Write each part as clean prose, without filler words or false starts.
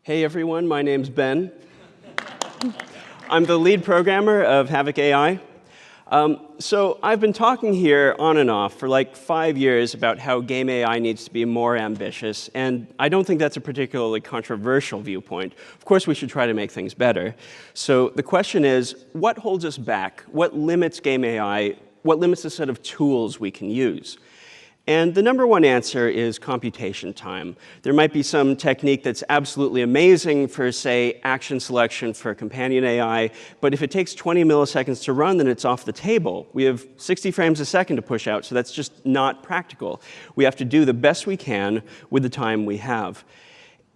Hey everyone, my name's Ben. I'm the lead programmer of Havok AI. So I've been talking here on and off for like 5 years about how game AI needs to be more ambitious, and I don't think that's a particularly controversial viewpoint. Of course, we should try to make things better. So the question is, what holds us back? What limits game AI? What limits the set of tools we can use? And the number one answer is computation time. There might be some technique that's absolutely amazing for, say, action selection for companion AI, but if it takes 20 milliseconds to run, then it's off the table. We have 60 frames a second to push out, so that's just not practical. We have to do the best we can with the time we have.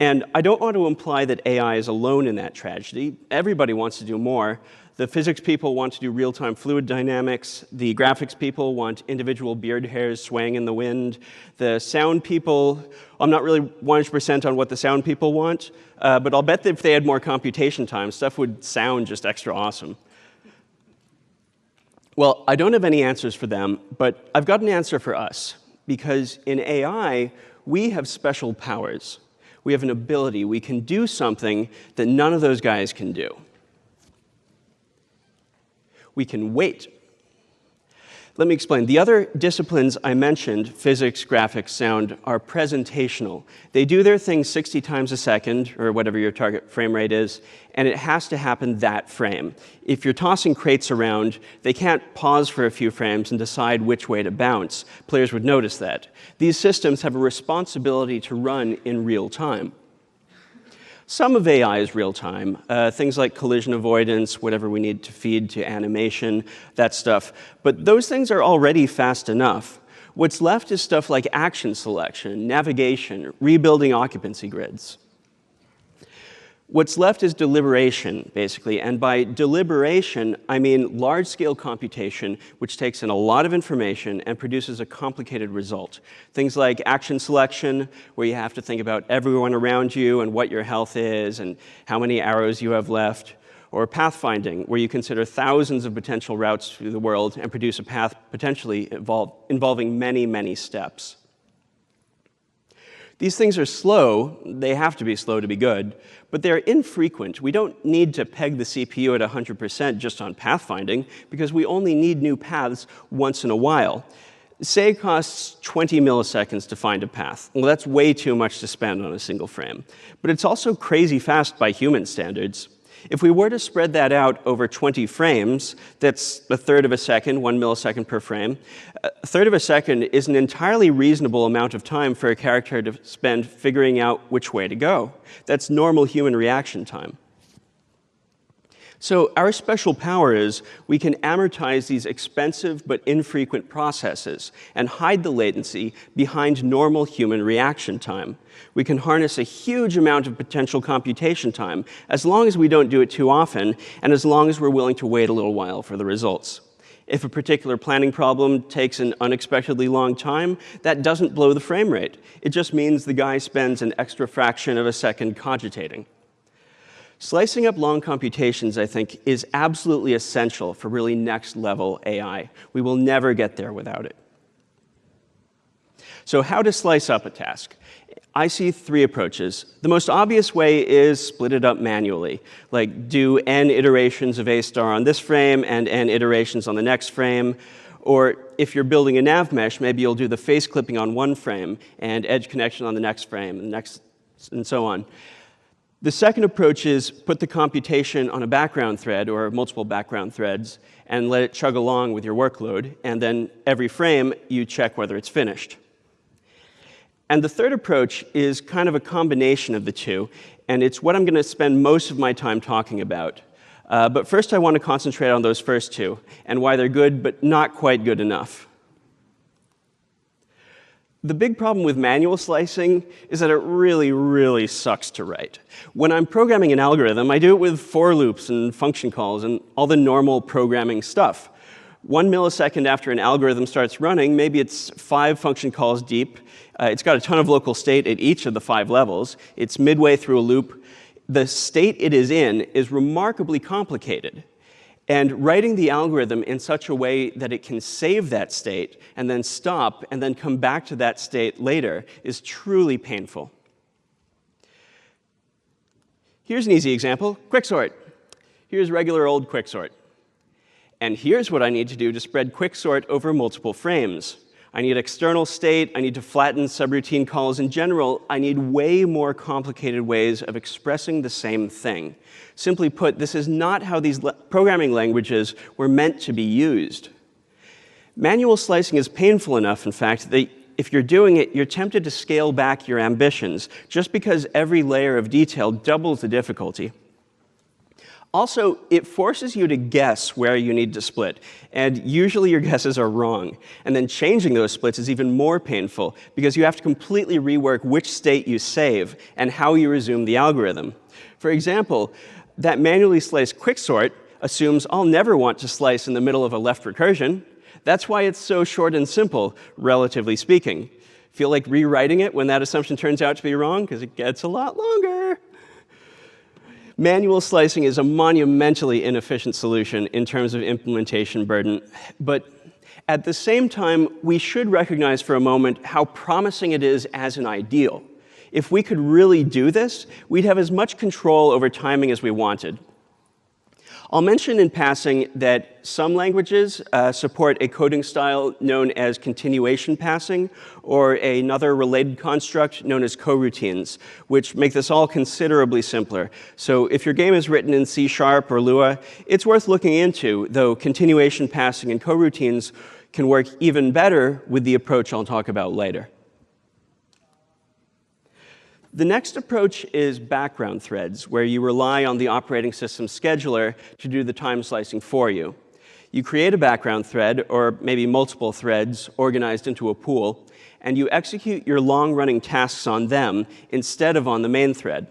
And I don't want to imply that AI is alone in that tragedy. Everybody wants to do more. The physics people want to do real-time fluid dynamics. The graphics people want individual beard hairs swaying in the wind. The sound people, I'm not really 100% on what the sound people want, but I'll bet that if they had more computation time, stuff would sound just extra awesome. Well, I don't have any answers for them, but I've got an answer for us. Because in AI, we have special powers. We have an ability. We can do something that none of those guys can do. We can wait. Let me explain. The other disciplines I mentioned, physics, graphics, sound, are presentational. They do their thing 60 times a second, or whatever your target frame rate is, and it has to happen that frame. If you're tossing crates around, they can't pause for a few frames and decide which way to bounce. Players would notice that. These systems have a responsibility to run in real time. Some of AI is real-time, things like collision avoidance, whatever we need to feed to animation, that stuff. But those things are already fast enough. What's left is stuff like action selection, navigation, rebuilding occupancy grids. What's left is deliberation, basically. And by deliberation, I mean large-scale computation, which takes in a lot of information and produces a complicated result. Things like action selection, where you have to think about everyone around you and what your health is and how many arrows you have left. Or pathfinding, where you consider thousands of potential routes through the world and produce a path potentially involving many, many steps. These things are slow. They have to be slow to be good, but they're infrequent. We don't need to peg the CPU at 100% just on pathfinding, because we only need new paths once in a while. Say it costs 20 milliseconds to find a path. Well, that's way too much to spend on a single frame. But it's also crazy fast by human standards. If we were to spread that out over 20 frames, that's a third of a second, 1 millisecond per frame. A third of a second is an entirely reasonable amount of time for a character to spend figuring out which way to go. That's normal human reaction time. So our special power is we can amortize these expensive but infrequent processes and hide the latency behind normal human reaction time. We can harness a huge amount of potential computation time as long as we don't do it too often and as long as we're willing to wait a little while for the results. If a particular planning problem takes an unexpectedly long time, that doesn't blow the frame rate. It just means the guy spends an extra fraction of a second cogitating. Slicing up long computations, I think, is absolutely essential for really next-level AI. We will never get there without it. So how to slice up a task? I see three approaches. The most obvious way is split it up manually, like do n iterations of A star on this frame and n iterations on the next frame. Or if you're building a nav mesh, maybe you'll do the face clipping on one frame and edge connection on the next frame, and so on. The second approach is put the computation on a background thread or multiple background threads and let it chug along with your workload. And then every frame, you check whether it's finished. And the third approach is kind of a combination of the two. And it's what I'm going to spend most of my time talking about. But first, I want to concentrate on those first two and why they're good, but not quite good enough. The big problem with manual slicing is that it really, really sucks to write. When I'm programming an algorithm, I do it with for loops and function calls and all the normal programming stuff. 1 millisecond after an algorithm starts running, maybe it's 5 function calls deep. It's got a ton of local state at each of the 5 levels. It's midway through a loop. The state it is in is remarkably complicated. And writing the algorithm in such a way that it can save that state and then stop and then come back to that state later is truly painful. Here's an easy example, quicksort. Here's regular old quicksort. And here's what I need to do to spread quicksort over multiple frames. I need external state. I need to flatten subroutine calls. In general, I need way more complicated ways of expressing the same thing. Simply put, this is not how these programming languages were meant to be used. Manual slicing is painful enough, in fact, that if you're doing it, you're tempted to scale back your ambitions, just because every layer of detail doubles the difficulty. Also, it forces you to guess where you need to split, and usually your guesses are wrong. And then changing those splits is even more painful, because you have to completely rework which state you save and how you resume the algorithm. For example, that manually sliced quicksort assumes I'll never want to slice in the middle of a left recursion. That's why it's so short and simple, relatively speaking. Feel like rewriting it when that assumption turns out to be wrong? Because it gets a lot longer. Manual slicing is a monumentally inefficient solution in terms of implementation burden. But at the same time, we should recognize for a moment how promising it is as an ideal. If we could really do this, we'd have as much control over timing as we wanted. I'll mention in passing that some languages support a coding style known as continuation passing, or another related construct known as coroutines, which make this all considerably simpler. So if your game is written in C# or Lua, it's worth looking into, though continuation passing and coroutines can work even better with the approach I'll talk about later. The next approach is background threads, where you rely on the operating system scheduler to do the time slicing for you. You create a background thread, or maybe multiple threads organized into a pool, and you execute your long-running tasks on them instead of on the main thread.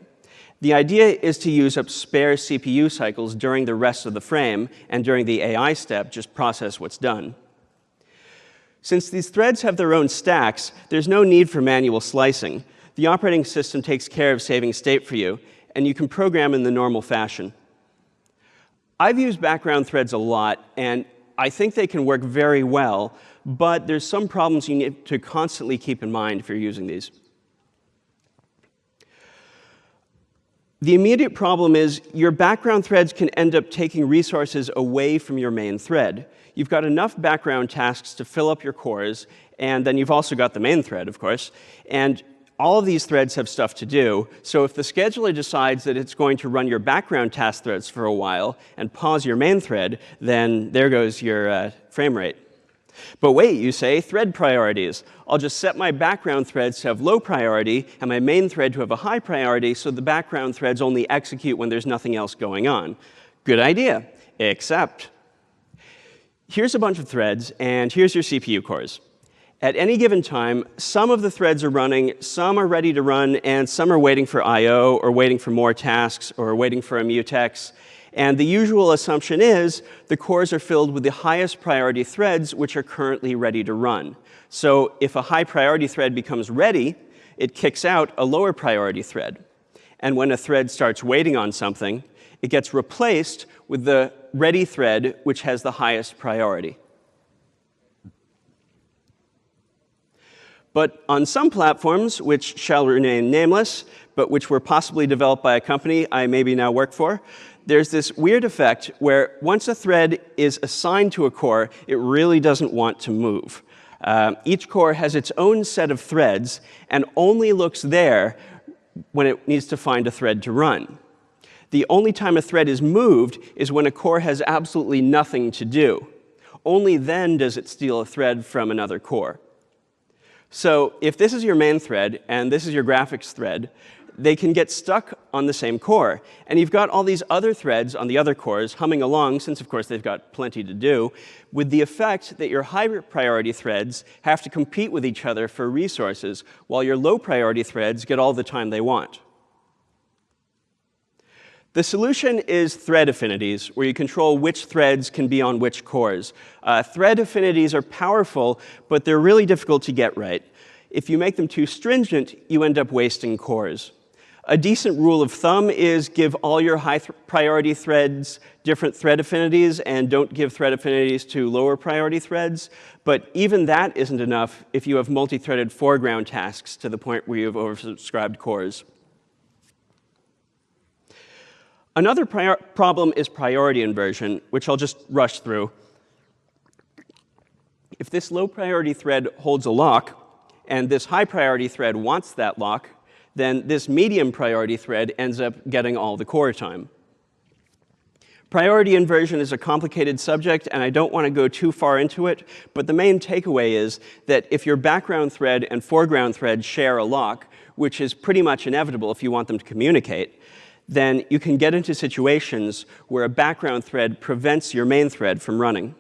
The idea is to use up spare CPU cycles during the rest of the frame, and during the AI step, just process what's done. Since these threads have their own stacks, there's no need for manual slicing. The operating system takes care of saving state for you, and you can program in the normal fashion. I've used background threads a lot, and I think they can work very well, but there's some problems you need to constantly keep in mind if you're using these. The immediate problem is your background threads can end up taking resources away from your main thread. You've got enough background tasks to fill up your cores, and then you've also got the main thread, of course. And all of these threads have stuff to do, so if the scheduler decides that it's going to run your background task threads for a while and pause your main thread, then there goes your frame rate. But wait, you say, thread priorities. I'll just set my background threads to have low priority and my main thread to have a high priority, so the background threads only execute when there's nothing else going on. Good idea, except here's a bunch of threads, and here's your CPU cores. At any given time, some of the threads are running, some are ready to run, and some are waiting for I/O, or waiting for more tasks, or waiting for a mutex. And the usual assumption is the cores are filled with the highest priority threads, which are currently ready to run. So if a high priority thread becomes ready, it kicks out a lower priority thread. And when a thread starts waiting on something, it gets replaced with the ready thread, which has the highest priority. But on some platforms, which shall remain nameless, but which were possibly developed by a company I maybe now work for, there's this weird effect where once a thread is assigned to a core, it really doesn't want to move. Each core has its own set of threads and only looks there when it needs to find a thread to run. The only time a thread is moved is when a core has absolutely nothing to do. Only then does it steal a thread from another core. So if this is your main thread and this is your graphics thread, they can get stuck on the same core. And you've got all these other threads on the other cores humming along, since, of course, they've got plenty to do, with the effect that your high priority threads have to compete with each other for resources, while your low priority threads get all the time they want. The solution is thread affinities, where you control which threads can be on which cores. Thread affinities are powerful, but they're really difficult to get right. If you make them too stringent, you end up wasting cores. A decent rule of thumb is give all your high priority threads different thread affinities, and don't give thread affinities to lower priority threads. But even that isn't enough if you have multi-threaded foreground tasks to the point where you have oversubscribed cores. Another problem is priority inversion, which I'll just rush through. If this low priority thread holds a lock, and this high priority thread wants that lock, then this medium priority thread ends up getting all the core time. Priority inversion is a complicated subject, and I don't want to go too far into it, but the main takeaway is that if your background thread and foreground thread share a lock, which is pretty much inevitable if you want them to communicate, then you can get into situations where a background thread prevents your main thread from running.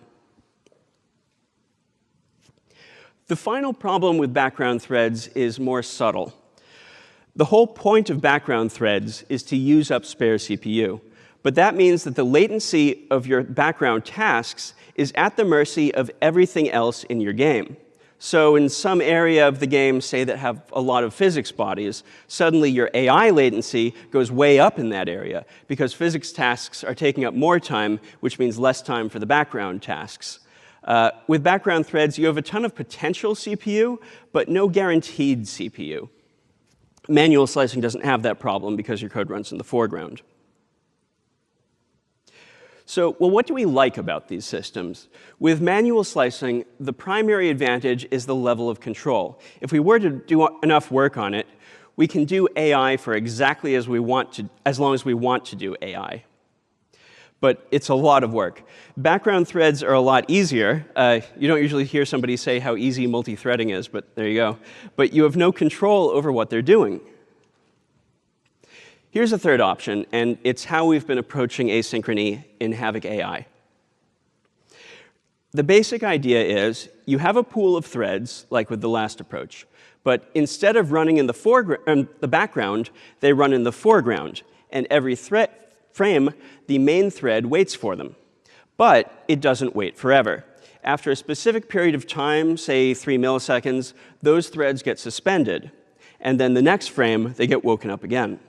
The final problem with background threads is more subtle. The whole point of background threads is to use up spare CPU. But that means that the latency of your background tasks is at the mercy of everything else in your game. So in some area of the game, say that have a lot of physics bodies, suddenly your AI latency goes way up in that area because physics tasks are taking up more time, which means less time for the background tasks. With background threads, you have a ton of potential CPU, but no guaranteed CPU. Manual slicing doesn't have that problem because your code runs in the foreground. So, well, what do we like about these systems? With manual slicing, the primary advantage is the level of control. If we were to do enough work on it, we can do AI for exactly as we want to, as long as we want to do AI. But it's a lot of work. Background threads are a lot easier. You don't usually hear somebody say how easy multi-threading is, but there you go. But you have no control over what they're doing. Here's a third option, and it's how we've been approaching asynchrony in Havok AI. The basic idea is you have a pool of threads, like with the last approach, but instead of running in the background, they run in the foreground, and every frame, the main thread waits for them. But it doesn't wait forever. After a specific period of time, say 3 milliseconds, those threads get suspended, and then the next frame, they get woken up again.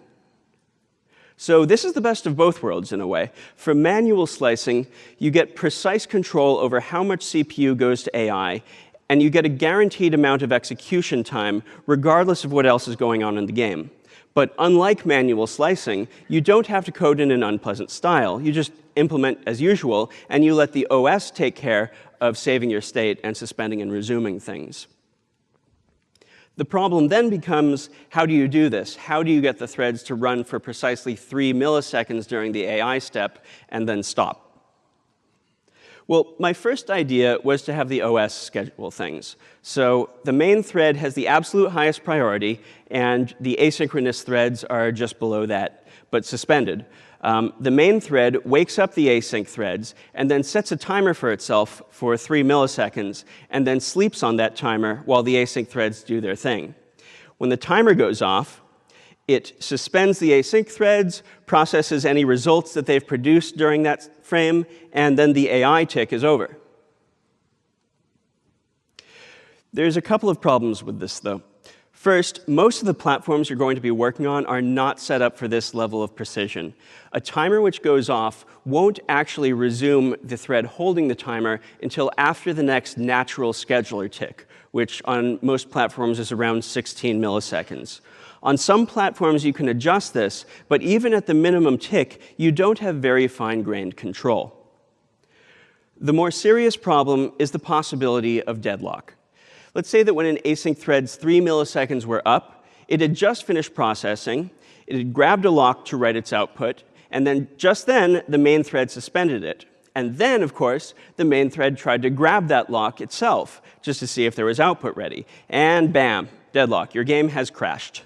So this is the best of both worlds, in a way. For manual slicing, you get precise control over how much CPU goes to AI, and you get a guaranteed amount of execution time, regardless of what else is going on in the game. But unlike manual slicing, you don't have to code in an unpleasant style. You just implement as usual, and you let the OS take care of saving your state and suspending and resuming things. The problem then becomes, how do you do this? How do you get the threads to run for precisely 3 milliseconds during the AI step and then stop? Well, my first idea was to have the OS schedule things. So the main thread has the absolute highest priority, and the asynchronous threads are just below that, but suspended. The main thread wakes up the async threads and then sets a timer for itself for 3 milliseconds and then sleeps on that timer while the async threads do their thing. When the timer goes off, it suspends the async threads, processes any results that they've produced during that frame, and then the AI tick is over. There's a couple of problems with this, though. First, most of the platforms you're going to be working on are not set up for this level of precision. A timer which goes off won't actually resume the thread holding the timer until after the next natural scheduler tick, which on most platforms is around 16 milliseconds. On some platforms, you can adjust this, but even at the minimum tick, you don't have very fine-grained control. The more serious problem is the possibility of deadlock. Let's say that when an async thread's 3 milliseconds were up, it had just finished processing, it had grabbed a lock to write its output, and then just then, the main thread suspended it. And then, of course, the main thread tried to grab that lock itself, just to see if there was output ready. And bam, deadlock. Your game has crashed.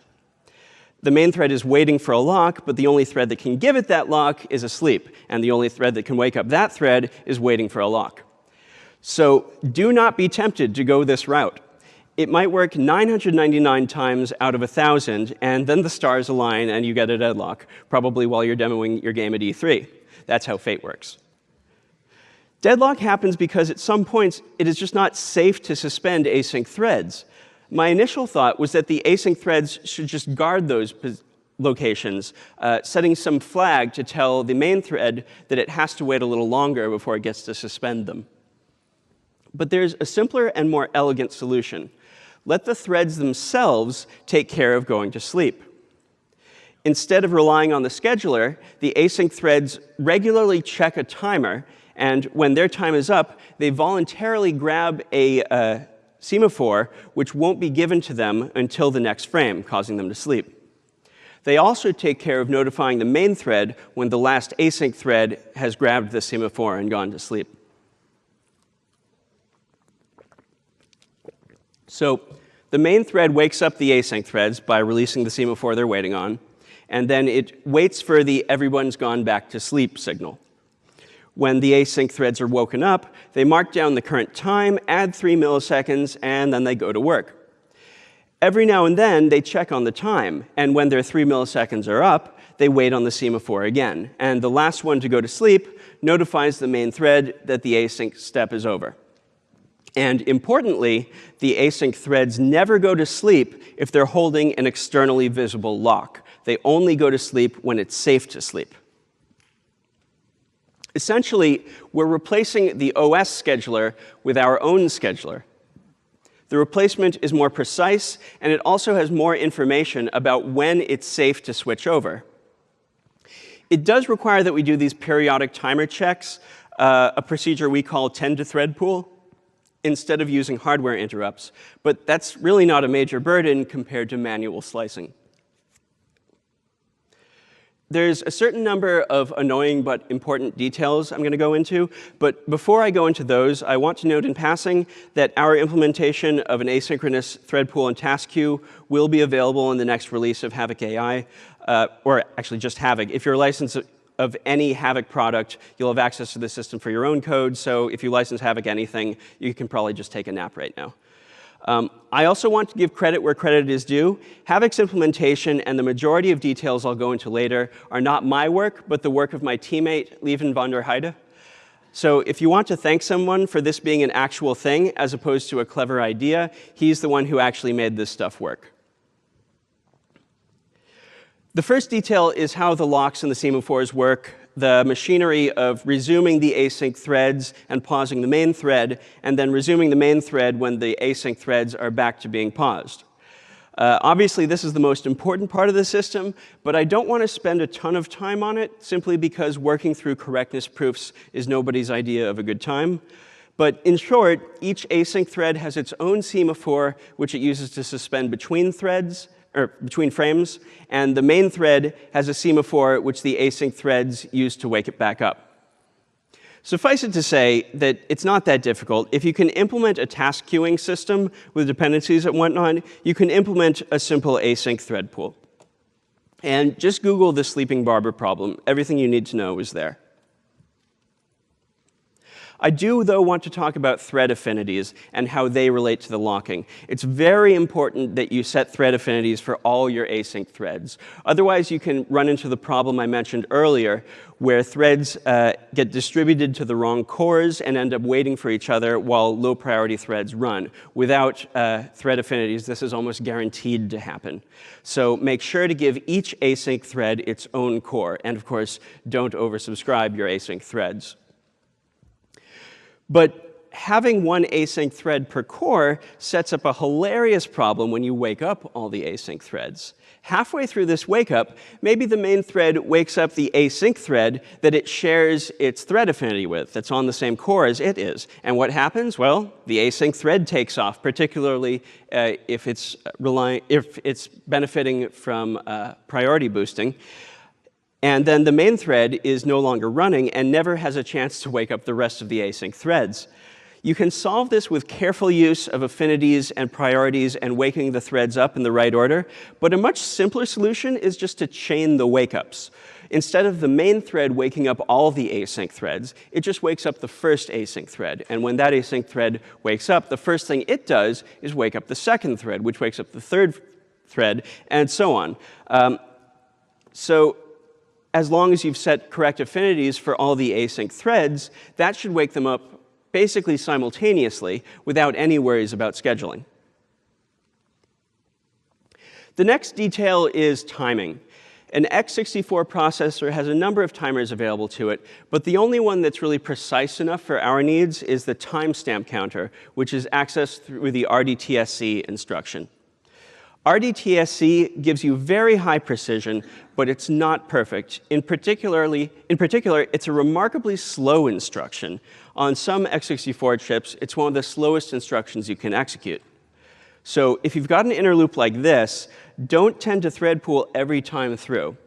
The main thread is waiting for a lock, but the only thread that can give it that lock is asleep. And the only thread that can wake up that thread is waiting for a lock. So do not be tempted to go this route. It might work 999 times out of 1,000, and then the stars align and you get a deadlock, probably while you're demoing your game at E3. That's how fate works. Deadlock happens because at some points it is just not safe to suspend async threads. My initial thought was that the async threads should just guard those locations, setting some flag to tell the main thread that it has to wait a little longer before it gets to suspend them. But there's a simpler and more elegant solution. Let the threads themselves take care of going to sleep. Instead of relying on the scheduler, the async threads regularly check a timer, and when their time is up, they voluntarily grab a semaphore, which won't be given to them until the next frame, causing them to sleep. They also take care of notifying the main thread when the last async thread has grabbed the semaphore and gone to sleep. So the main thread wakes up the async threads by releasing the semaphore they're waiting on, and then it waits for the everyone's gone back to sleep signal. When the async threads are woken up, they mark down the current time, add 3 milliseconds, and then they go to work. Every now and then, they check on the time, and when their 3 milliseconds are up, they wait on the semaphore again. And the last one to go to sleep notifies the main thread that the async step is over. And importantly, the async threads never go to sleep if they're holding an externally visible lock. They only go to sleep when it's safe to sleep. Essentially, we're replacing the OS scheduler with our own scheduler. The replacement is more precise, and it also has more information about when it's safe to switch over. It does require that we do these periodic timer checks, a procedure we call tend-to-thread pool, instead of using hardware interrupts. But that's really not a major burden compared to manual slicing. There's a certain number of annoying but important details I'm going to go into. But before I go into those, I want to note in passing that our implementation of an asynchronous thread pool and task queue will be available in the next release of Havok AI, or actually just Havok. If you're a license of any Havok product, you'll have access to the system for your own code. So if you license Havok anything, you can probably just take a nap right now. I also want to give credit where credit is due. Havok's implementation and the majority of details I'll go into later are not my work, but the work of my teammate, Lieven van der Heide. So if you want to thank someone for this being an actual thing as opposed to a clever idea, he's the one who actually made this stuff work. The first detail is how the locks and the semaphores work, the machinery of resuming the async threads and pausing the main thread, and then resuming the main thread when the async threads are back to being paused. Obviously, this is the most important part of the system, but I don't want to spend a ton of time on it, simply because working through correctness proofs is nobody's idea of a good time. But in short, each async thread has its own semaphore, which it uses to suspend between threads, or between frames, and the main thread has a semaphore which the async threads use to wake it back up. Suffice it to say that it's not that difficult. If you can implement a task queuing system with dependencies and whatnot, you can implement a simple async thread pool. And just Google the sleeping barber problem. Everything you need to know is there. I do, though, want to talk about thread affinities and how they relate to the locking. It's very important that you set thread affinities for all your async threads. Otherwise, you can run into the problem I mentioned earlier, where threads get distributed to the wrong cores and end up waiting for each other while low-priority threads run. Without thread affinities, this is almost guaranteed to happen. So make sure to give each async thread its own core. And of course, don't oversubscribe your async threads. But having one async thread per core sets up a hilarious problem when you wake up all the async threads. Halfway through this wake up, maybe the main thread wakes up the async thread that it shares its thread affinity with, that's on the same core as it is. And what happens? Well, the async thread takes off, particularly if it's benefiting from priority boosting. And then the main thread is no longer running and never has a chance to wake up the rest of the async threads. You can solve this with careful use of affinities and priorities and waking the threads up in the right order. But a much simpler solution is just to chain the wake-ups. Instead of the main thread waking up all the async threads, it just wakes up the first async thread. And when that async thread wakes up, the first thing it does is wake up the second thread, which wakes up the third thread, and so on. So as long as you've set correct affinities for all the async threads, that should wake them up basically simultaneously without any worries about scheduling. The next detail is timing. An x64 processor has a number of timers available to it, but the only one that's really precise enough for our needs is the timestamp counter, which is accessed through the RDTSC instruction. RDTSC gives you very high precision, but it's not perfect. In particular, it's a remarkably slow instruction. On some x64 chips, it's one of the slowest instructions you can execute. So if you've got an inner loop like this, don't tend to thread pool every time through.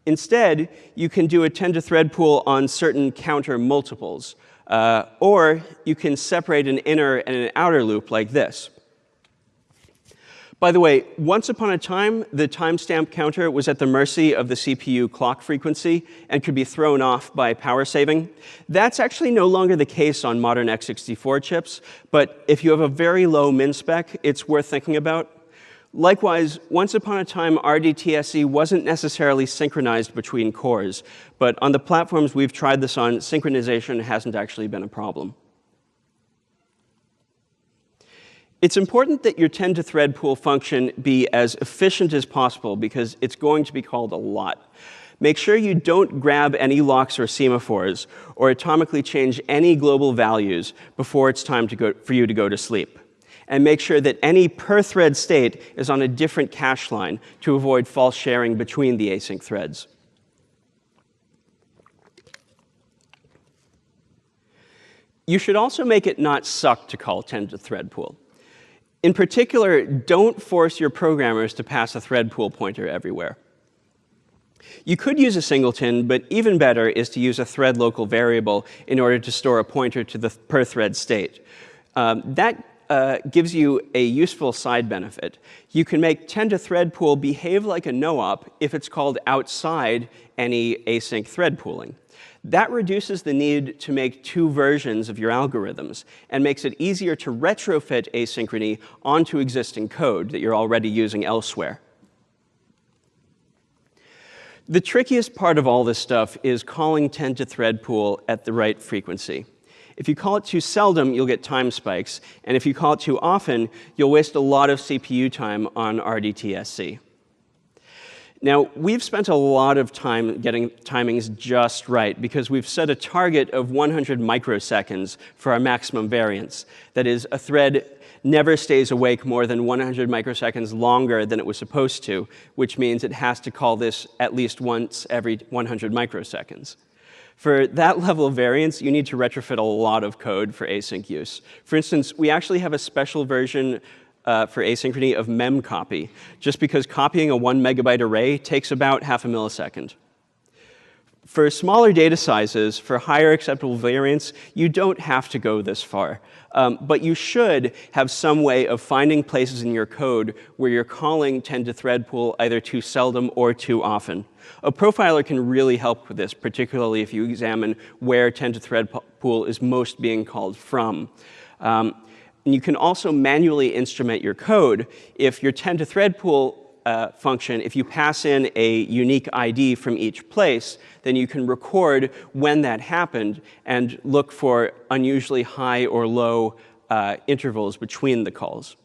Instead, you can do a tend to thread pool on certain counter multiples. Or you can separate an inner and an outer loop like this. By the way, once upon a time, the timestamp counter was at the mercy of the CPU clock frequency and could be thrown off by power saving. That's actually no longer the case on modern x64 chips, but if you have a very low min spec, it's worth thinking about. Likewise, once upon a time, RDTSC wasn't necessarily synchronized between cores, but on the platforms we've tried this on, synchronization hasn't actually been a problem. It's important that your tend to thread pool function be as efficient as possible because it's going to be called a lot. Make sure you don't grab any locks or semaphores or atomically change any global values before it's time for you to go to sleep. And make sure that any per-thread state is on a different cache line to avoid false sharing between the async threads. You should also make it not suck to call tend to thread pool. In particular, don't force your programmers to pass a thread pool pointer everywhere. You could use a singleton, but even better is to use a thread local variable in order to store a pointer to the per-thread state. That gives you a useful side benefit. You can make tend to thread pool behave like a no-op if it's called outside any async thread pooling. That reduces the need to make two versions of your algorithms and makes it easier to retrofit asynchrony onto existing code that you're already using elsewhere. The trickiest part of all this stuff is calling tend to thread pool at the right frequency. If you call it too seldom, you'll get time spikes. And if you call it too often, you'll waste a lot of CPU time on RDTSC. Now, we've spent a lot of time getting timings just right because we've set a target of 100 microseconds for our maximum variance. That is, a thread never stays awake more than 100 microseconds longer than it was supposed to, which means it has to call this at least once every 100 microseconds. For that level of variance, you need to retrofit a lot of code for async use. For instance, we actually have a special version for asynchrony of memcopy, just because copying a 1 megabyte array takes about half a millisecond. For smaller data sizes, for higher acceptable variance, you don't have to go this far. But you should have some way of finding places in your code where you're calling tend to thread pool either too seldom or too often. A profiler can really help with this, particularly if you examine where tend to thread pool is most being called from. And you can also manually instrument your code. If your tend to thread pool function, if you pass in a unique ID from each place, then you can record when that happened and look for unusually high or low intervals between the calls.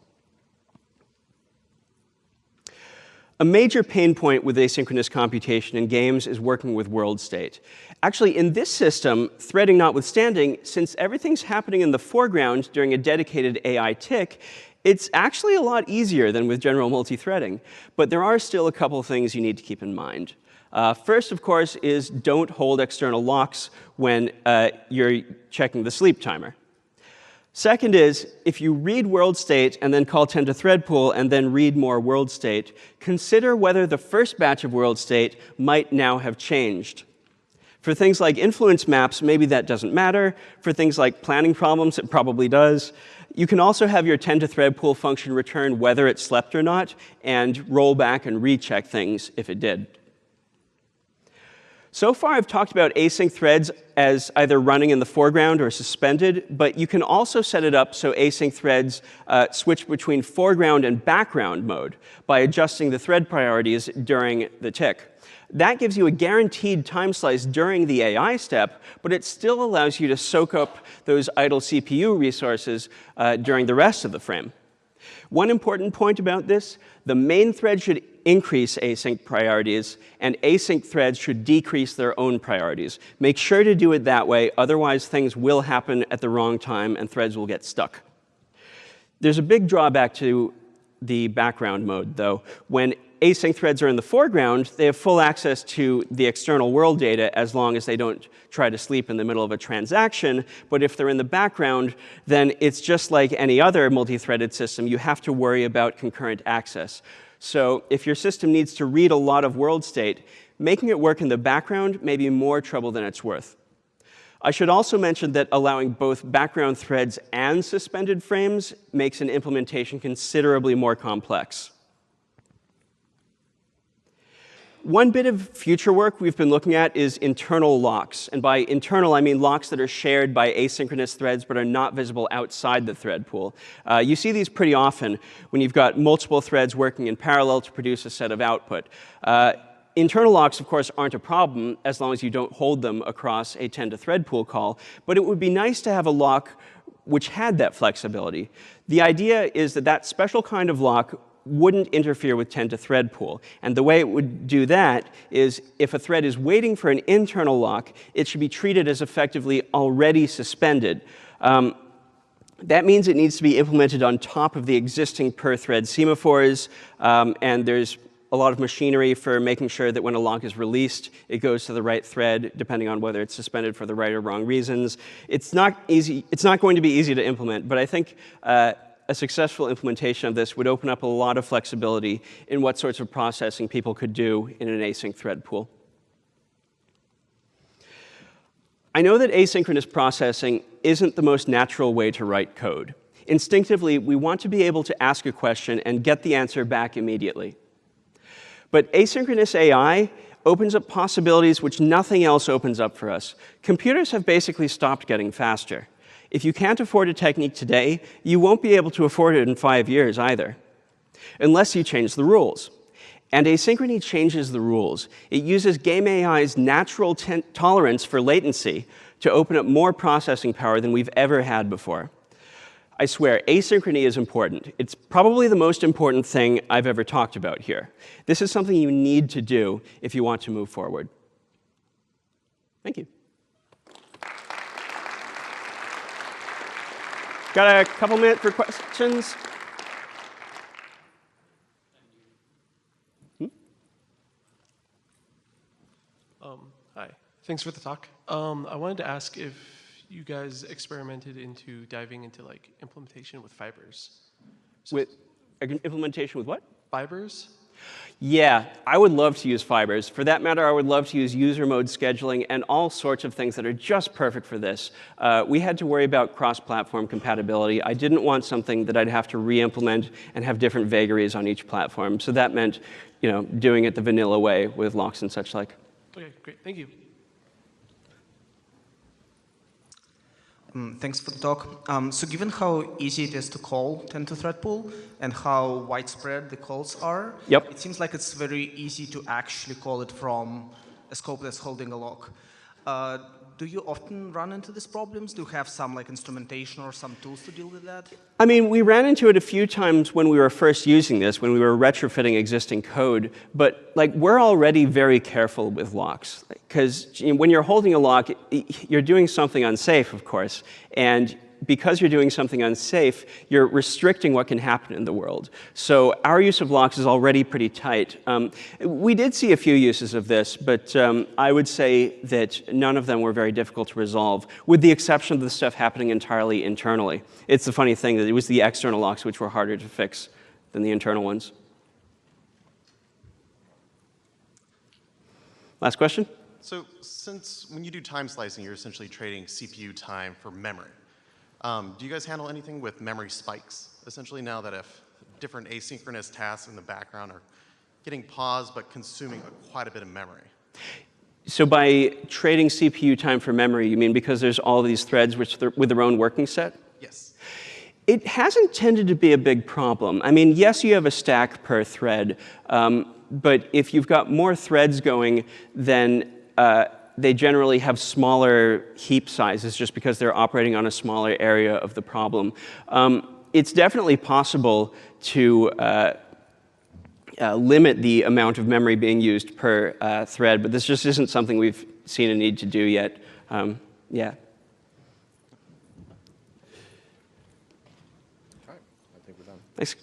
A major pain point with asynchronous computation in games is working with world state. Actually, in this system, threading notwithstanding, since everything's happening in the foreground during a dedicated AI tick, it's actually a lot easier than with general multi-threading. But there are still a couple of things you need to keep in mind. First, of course, is don't hold external locks when you're checking the sleep timer. Second is, if you read world state and then call tend to thread pool and then read more world state, consider whether the first batch of world state might now have changed. For things like influence maps, maybe that doesn't matter. For things like planning problems, it probably does. You can also have your tend to thread pool function return whether it slept or not and roll back and recheck things if it did. So far, I've talked about async threads as either running in the foreground or suspended, but you can also set it up so async threads switch between foreground and background mode by adjusting the thread priorities during the tick. That gives you a guaranteed time slice during the AI step, but it still allows you to soak up those idle CPU resources during the rest of the frame. One important point about this, the main thread should increase async priorities, and async threads should decrease their own priorities. Make sure to do it that way, otherwise things will happen at the wrong time and threads will get stuck. There's a big drawback to the background mode, though. When async threads are in the foreground, they have full access to the external world data as long as they don't try to sleep in the middle of a transaction. But if they're in the background, then it's just like any other multi-threaded system. You have to worry about concurrent access. So if your system needs to read a lot of world state, making it work in the background may be more trouble than it's worth. I should also mention that allowing both background threads and suspended frames makes an implementation considerably more complex. One bit of future work we've been looking at is internal locks. And by internal, I mean locks that are shared by asynchronous threads but are not visible outside the thread pool. You see these pretty often when you've got multiple threads working in parallel to produce a set of output. Internal locks, of course, aren't a problem as long as you don't hold them across a tend-to-thread pool call. But it would be nice to have a lock which had that flexibility. The idea is that that special kind of lock wouldn't interfere with tend-to-thread pool. And the way it would do that is if a thread is waiting for an internal lock, it should be treated as effectively already suspended. That means it needs to be implemented on top of the existing per-thread semaphores, and there's a lot of machinery for making sure that when a lock is released, it goes to the right thread, depending on whether it's suspended for the right or wrong reasons. It's not easy. It's not going to be easy to implement, but I think a successful implementation of this would open up a lot of flexibility in what sorts of processing people could do in an async thread pool. I know that asynchronous processing isn't the most natural way to write code. Instinctively, we want to be able to ask a question and get the answer back immediately. But asynchronous AI opens up possibilities which nothing else opens up for us. Computers have basically stopped getting faster. If you can't afford a technique today, you won't be able to afford it in 5 years either, unless you change the rules. And Asynchrony changes the rules. It uses game AI's natural tolerance for latency to open up more processing power than we've ever had before. I swear, asynchrony is important. It's probably the most important thing I've ever talked about here. This is something you need to do if you want to move forward. Thank you. Got a couple minutes for questions? Hi. Thanks for the talk. I wanted to ask if you guys experimented into diving into like implementation with fibers. So with implementation with what? Fibers? Yeah, I would love to use fibers. For that matter, I would love to use user mode scheduling and all sorts of things that are just perfect for this. We had to worry about cross-platform compatibility. I didn't want something that I'd have to re-implement and have different vagaries on each platform. So that meant, doing it the vanilla way with locks and such like. Okay, great. Thank you. Thanks for the talk. So given how easy it is to call tend-to-thread pool and how widespread the calls are, Yep. It seems like it's very easy to actually call it from a scope that's holding a lock. Do you often run into these problems? Do you have some instrumentation or some tools to deal with that? I mean, we ran into it a few times when we were first using this, when we were retrofitting existing code. But we're already very careful with locks, because when you're holding a lock, you're doing something unsafe, of course. And because you're doing something unsafe, you're restricting what can happen in the world. So our use of locks is already pretty tight. We did see a few uses of this, but I would say that none of them were very difficult to resolve, with the exception of the stuff happening entirely internally. It's the funny thing that it was the external locks which were harder to fix than the internal ones. Last question? So since when you do time slicing, you're essentially trading CPU time for memory. Do you guys handle anything with memory spikes? Essentially now that if different asynchronous tasks in the background are getting paused but consuming quite a bit of memory. So by trading CPU time for memory, you mean because there's all these threads with their own working set? Yes. It hasn't tended to be a big problem. I mean, yes, you have a stack per thread, but if you've got more threads going, then they generally have smaller heap sizes just because they're operating on a smaller area of the problem. It's definitely possible to limit the amount of memory being used per thread, but this just isn't something we've seen a need to do yet. Yeah. All right, I think we're done. Thanks.